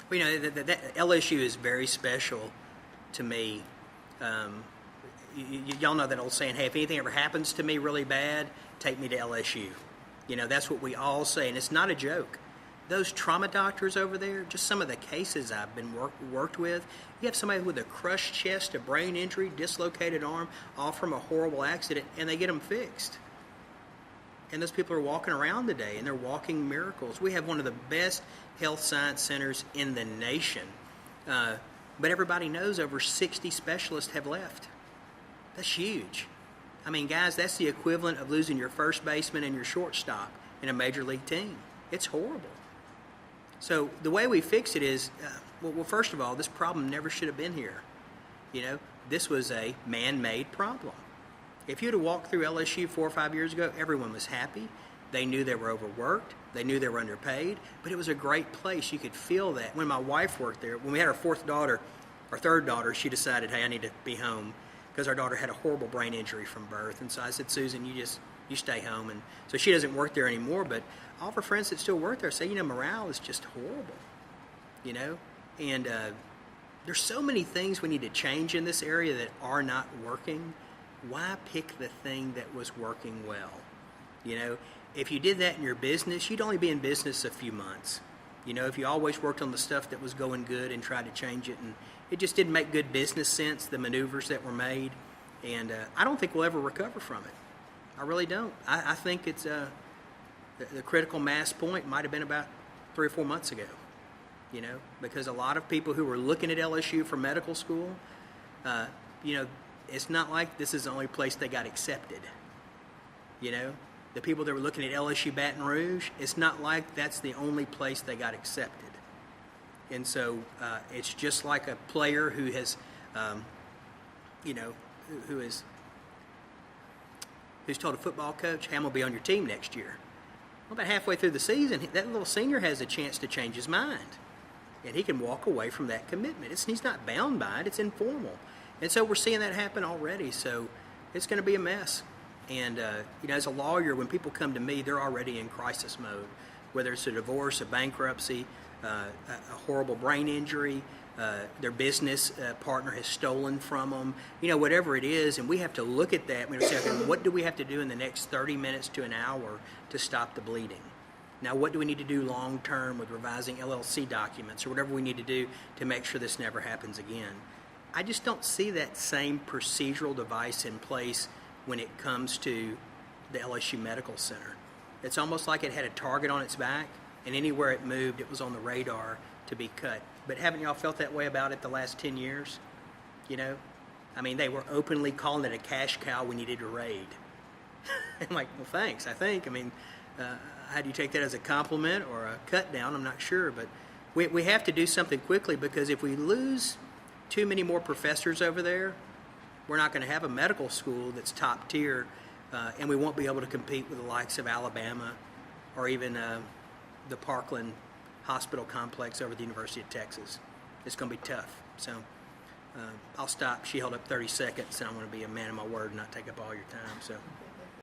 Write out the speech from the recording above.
Well, that LSU is very special to me. Y'all know that old saying, hey, if anything ever happens to me really bad, take me to LSU. That's what we all say, and it's not a joke. Those trauma doctors over there, just some of the cases I've been worked with, you have somebody with a crushed chest, a brain injury, dislocated arm, all from a horrible accident, and they get them fixed. And those people are walking around today, and they're walking miracles. We have one of the best health science centers in the nation. But everybody knows over 60 specialists have left. That's huge. I mean, guys, that's the equivalent of losing your first baseman and your shortstop in a major league team. It's horrible. So the way we fix it is, well, first of all, this problem never should have been here. This was a man-made problem. If you'd have walked through LSU 4 or 5 years ago, everyone was happy. They knew they were overworked. They knew they were underpaid. But it was a great place. You could feel that. When my wife worked there, when we had our third daughter, she decided, hey, I need to be home because our daughter had a horrible brain injury from birth. And so I said, Susan, you stay home. And so she doesn't work there anymore. But all of her friends that still work there say, morale is just horrible. And there's so many things we need to change in this area that are not working. Why pick the thing that was working well? If you did that in your business, you'd only be in business a few months. If you always worked on the stuff that was going good and tried to change it, and it just didn't make good business sense, the maneuvers that were made, and I don't think we'll ever recover from it. I really don't. I think it's the critical mass point might have been about 3 or 4 months ago, because a lot of people who were looking at LSU for medical school, it's not like this is the only place they got accepted. The people that were looking at LSU Baton Rouge, it's not like that's the only place they got accepted. And so it's just like a player who has, who's told a football coach, hey, I'm going to be on your team next year. Well, about halfway through the season, that little senior has a chance to change his mind. And he can walk away from that commitment. He's not bound by it. It's informal. And so we're seeing that happen already. So it's going to be a mess. And, as a lawyer, when people come to me, they're already in crisis mode, whether it's a divorce, a bankruptcy, a horrible brain injury, their business partner has stolen from them, whatever it is. And we have to look at that. We say, okay, what do we have to do in the next 30 minutes to an hour to stop the bleeding? Now, what do we need to do long term with revising LLC documents or whatever we need to do to make sure this never happens again? I just don't see that same procedural device in place when it comes to the LSU Medical Center. It's almost like it had a target on its back, and anywhere it moved, it was on the radar to be cut. But haven't y'all felt that way about it the last 10 years? They were openly calling it a cash cow we needed to raid. I'm like, well, thanks, I think. How do you take that as a compliment or a cut down? I'm not sure, but we have to do something quickly, because if we lose too many more professors over there, we're not going to have a medical school that's top tier, and we won't be able to compete with the likes of Alabama or even the Parkland Hospital Complex over at the University of Texas. It's going to be tough. So I'll stop. She held up 30 seconds, and I'm going to be a man of my word and not take up all your time. So.